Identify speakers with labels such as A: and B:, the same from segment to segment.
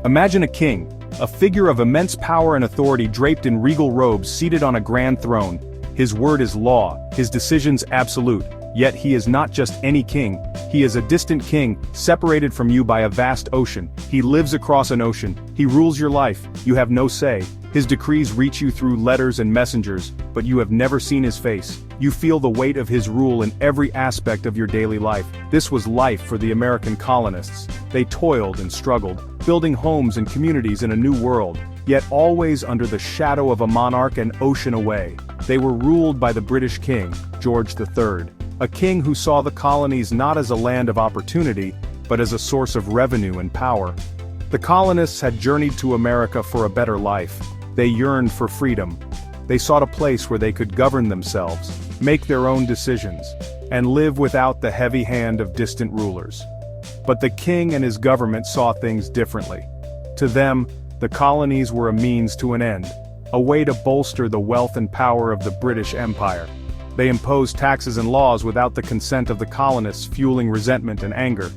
A: Imagine a king, a figure of immense power and authority draped in regal robes seated on a grand throne. His word is law, his decisions absolute, yet he is not just any king, he is a distant king, separated from you by a vast ocean. He lives across an ocean, he rules your life, you have no say. His decrees reach you through letters and messengers, but you have never seen his face. You feel the weight of his rule in every aspect of your daily life. This was life for the American colonists. They toiled and struggled, building homes and communities in a new world, yet always under the shadow of a monarch an ocean away. They were ruled by the British king, George III, a king who saw the colonies not as a land of opportunity, but as a source of revenue and power. The colonists had journeyed to America for a better life. They yearned for freedom. They sought a place where they could govern themselves, make their own decisions, and live without the heavy hand of distant rulers. But the king and his government saw things differently. To them, the colonies were a means to an end, a way to bolster the wealth and power of the British Empire. They imposed taxes and laws without the consent of the colonists, fueling resentment and anger.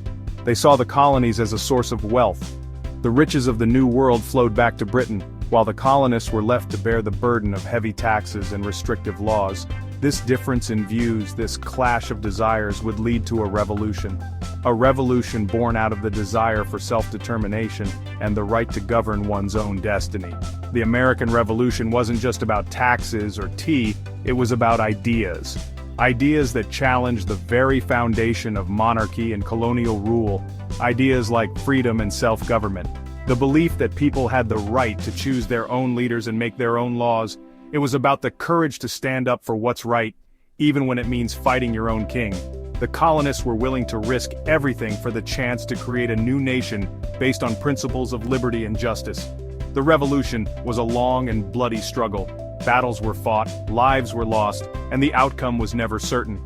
A: They saw the colonies as a source of wealth. The riches of the New World flowed back to Britain, while the colonists were left to bear the burden of heavy taxes and restrictive laws. This difference in views, this clash of desires would lead to a revolution. A revolution born out of the desire for self-determination and the right to govern one's own destiny. The American Revolution wasn't just about taxes or tea, it was about ideas. Ideas that challenged the very foundation of monarchy and colonial rule. Ideas like freedom and self-government. The belief that people had the right to choose their own leaders and make their own laws. It was about the courage to stand up for what's right, even when it means fighting your own king. The colonists were willing to risk everything for the chance to create a new nation based on principles of liberty and justice. The revolution was a long and bloody struggle. Battles were fought, lives were lost, and the outcome was never certain.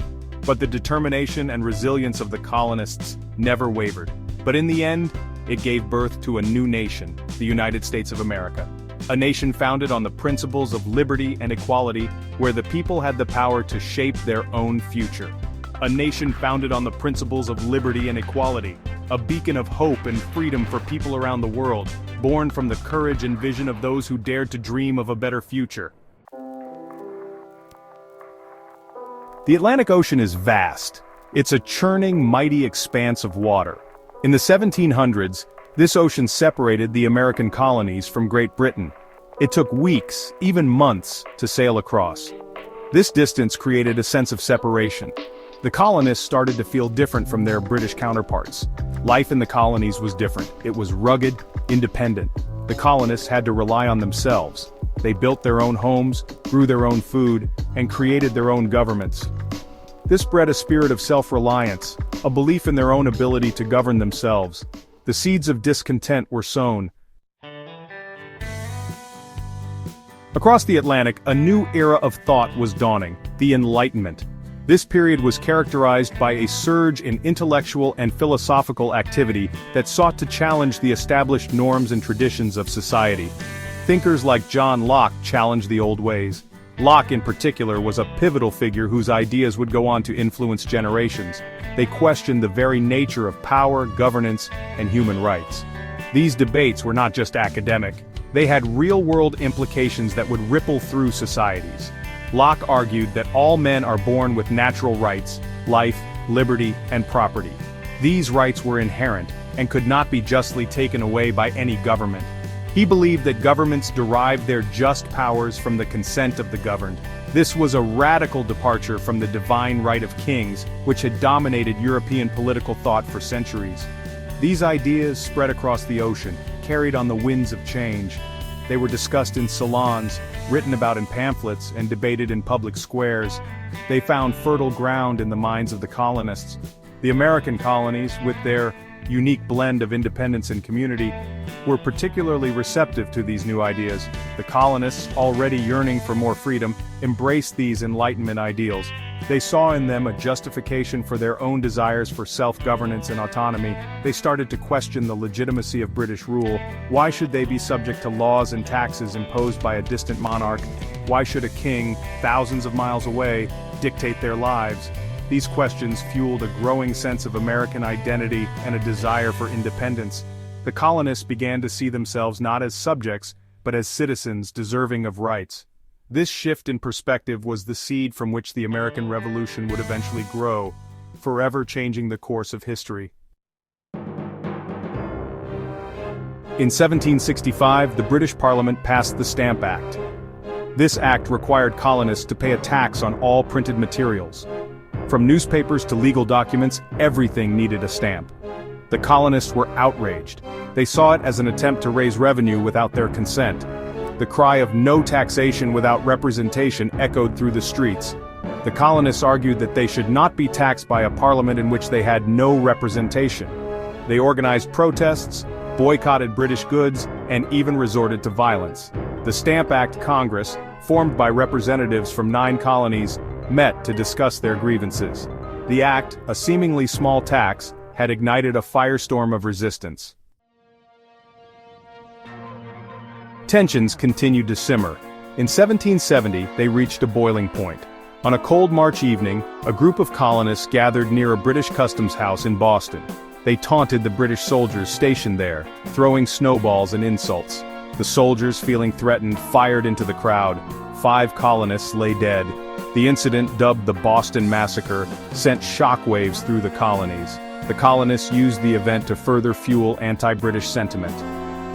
A: But the determination and resilience of the colonists never wavered. But in the end, it gave birth to a new nation, the United States of America. A nation founded on the principles of liberty and equality, where the people had the power to shape their own future. A nation founded on the principles of liberty and equality, a beacon of hope and freedom for people around the world, born from the courage and vision of those who dared to dream of a better future. The Atlantic Ocean is vast. It's a churning, mighty expanse of water. In the 1700s, this ocean separated the American colonies from Great Britain. It took weeks, even months, to sail across. This distance created a sense of separation. The colonists started to feel different from their British counterparts. Life in the colonies was different. It was rugged, independent. The colonists had to rely on themselves. They built their own homes, grew their own food, and created their own governments. This bred a spirit of self-reliance, a belief in their own ability to govern themselves. The seeds of discontent were sown. Across the Atlantic, a new era of thought was dawning, the Enlightenment. This period was characterized by a surge in intellectual and philosophical activity that sought to challenge the established norms and traditions of society. Thinkers like John Locke challenged the old ways. Locke in particular was a pivotal figure whose ideas would go on to influence generations. They questioned the very nature of power, governance, and human rights. These debates were not just academic. They had real-world implications that would ripple through societies. Locke argued that all men are born with natural rights, life, liberty, and property. These rights were inherent and could not be justly taken away by any government. He believed that governments derived their just powers from the consent of the governed. This was a radical departure from the divine right of kings, which had dominated European political thought for centuries. These ideas spread across the ocean, carried on the winds of change. They were discussed in salons, written about in pamphlets, and debated in public squares. They found fertile ground in the minds of the colonists. The American colonies, with their unique blend of independence and community, were particularly receptive to these new ideas. The colonists, already yearning for more freedom, embraced these Enlightenment ideals. They saw in them a justification for their own desires for self-governance and autonomy. They started to question the legitimacy of British rule. Why should they be subject to laws and taxes imposed by a distant monarch? Why should a king, thousands of miles away, dictate their lives? These questions fueled a growing sense of American identity and a desire for independence. The colonists began to see themselves not as subjects, but as citizens deserving of rights. This shift in perspective was the seed from which the American Revolution would eventually grow, forever changing the course of history. In 1765, the British Parliament passed the Stamp Act. This act required colonists to pay a tax on all printed materials. From newspapers to legal documents, everything needed a stamp. The colonists were outraged. They saw it as an attempt to raise revenue without their consent. The cry of no taxation without representation echoed through the streets. The colonists argued that they should not be taxed by a parliament in which they had no representation. They organized protests, boycotted British goods, and even resorted to violence. The Stamp Act Congress, formed by representatives from 9 colonies, met to discuss their grievances. The act, a seemingly small tax, had ignited a firestorm of resistance. Tensions continued to simmer. In 1770, they reached a boiling point. On a cold March evening, a group of colonists gathered near a British customs house in Boston. They taunted the British soldiers stationed there, throwing snowballs and insults. The soldiers, feeling threatened, fired into the crowd. 5 colonists lay dead. The incident, dubbed the Boston Massacre, sent shockwaves through the colonies. The colonists used the event to further fuel anti-British sentiment.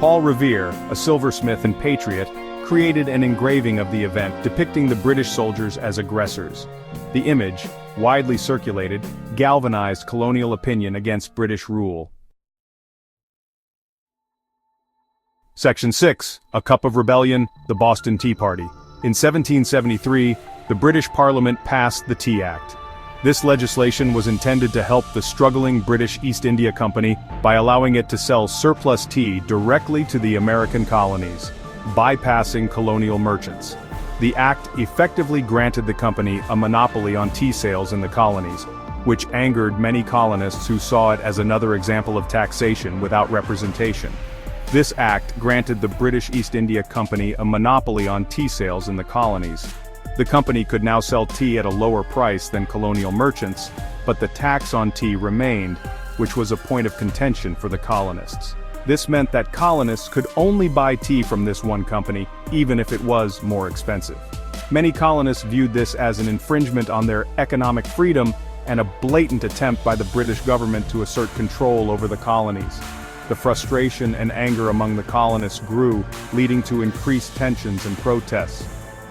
A: Paul Revere, a silversmith and patriot, created an engraving of the event depicting the British soldiers as aggressors. The image, widely circulated, galvanized colonial opinion against British rule. Section 6, A Cup of Rebellion, the Boston Tea Party. In 1773, the British Parliament passed the Tea Act. This legislation was intended to help the struggling British East India Company by allowing it to sell surplus tea directly to the American colonies, bypassing colonial merchants. The act effectively granted the company a monopoly on tea sales in the colonies, which angered many colonists who saw it as another example of taxation without representation. This act granted the British East India Company a monopoly on tea sales in the colonies. The company could now sell tea at a lower price than colonial merchants, but the tax on tea remained, which was a point of contention for the colonists. This meant that colonists could only buy tea from this one company, even if it was more expensive. Many colonists viewed this as an infringement on their economic freedom and a blatant attempt by the British government to assert control over the colonies. The frustration and anger among the colonists grew, leading to increased tensions and protests.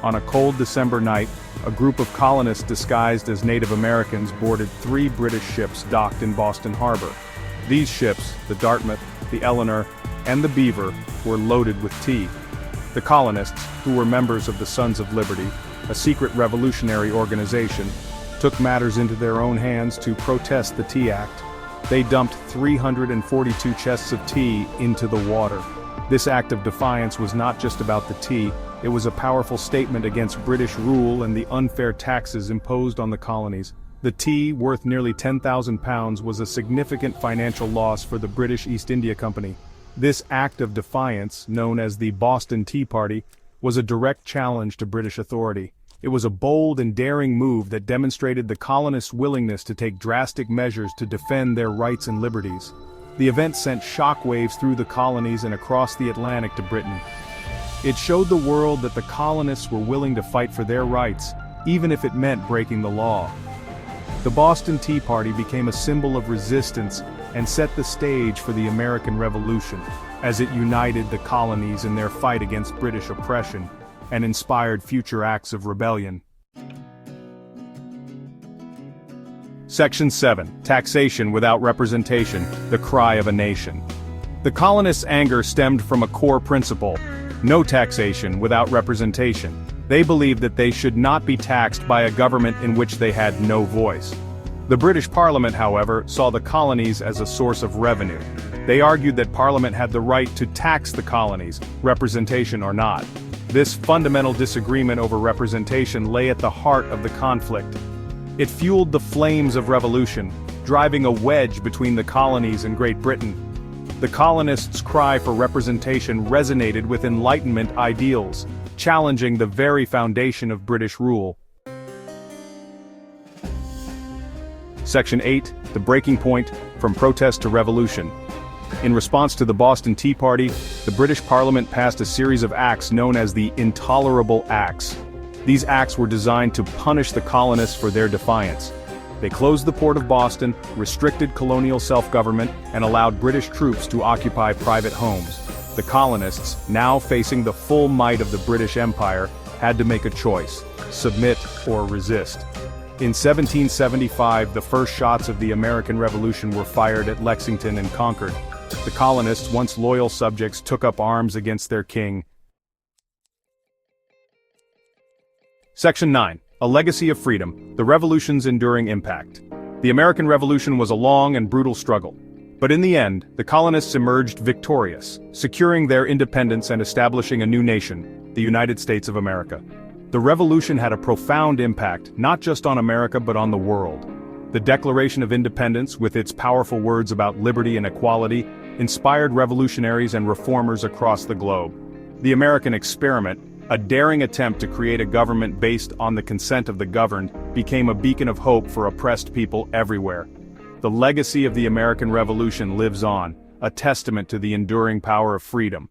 A: On a cold December night, a group of colonists disguised as Native Americans boarded 3 British ships docked in Boston Harbor. These ships, the Dartmouth, the Eleanor, and the Beaver, were loaded with tea. The colonists, who were members of the Sons of Liberty, a secret revolutionary organization, took matters into their own hands to protest the Tea Act. They dumped 342 chests of tea into the water. This act of defiance was not just about the tea, it was a powerful statement against British rule and the unfair taxes imposed on the colonies. The tea, worth nearly £10,000, was a significant financial loss for the British East India Company. This act of defiance, known as the Boston Tea Party, was a direct challenge to British authority. It was a bold and daring move that demonstrated the colonists' willingness to take drastic measures to defend their rights and liberties. The event sent shockwaves through the colonies and across the Atlantic to Britain. It showed the world that the colonists were willing to fight for their rights, even if it meant breaking the law. The Boston Tea Party became a symbol of resistance and set the stage for the American Revolution, as it united the colonies in their fight against British oppression and inspired future acts of rebellion. Section 7, Taxation Without Representation, the Cry of a Nation. The colonists' anger stemmed from a core principle: no taxation without representation. They believed that they should not be taxed by a government in which they had no voice. The British Parliament, however, saw the colonies as a source of revenue. They argued that Parliament had the right to tax the colonies, representation or not. This fundamental disagreement over representation lay at the heart of the conflict. It fueled the flames of revolution, driving a wedge between the colonies and Great Britain. The colonists' cry for representation resonated with Enlightenment ideals, challenging the very foundation of British rule. Section 8, The Breaking Point, From Protest to Revolution. In response to the Boston Tea Party, the British Parliament passed a series of acts known as the Intolerable Acts. These acts were designed to punish the colonists for their defiance. They closed the port of Boston, restricted colonial self-government, and allowed British troops to occupy private homes. The colonists, now facing the full might of the British Empire, had to make a choice: submit or resist. In 1775, the first shots of the American Revolution were fired at Lexington and Concord. The colonists, once loyal subjects, took up arms against their king. Section 9. A Legacy of Freedom, the Revolution's Enduring Impact. The American Revolution was a long and brutal struggle. But in the end, the colonists emerged victorious, securing their independence and establishing a new nation, the United States of America. The revolution had a profound impact, not just on America but on the world. The Declaration of Independence, with its powerful words about liberty and equality, inspired revolutionaries and reformers across the globe. The American experiment, a daring attempt to create a government based on the consent of the governed, became a beacon of hope for oppressed people everywhere. The legacy of the American Revolution lives on, a testament to the enduring power of freedom.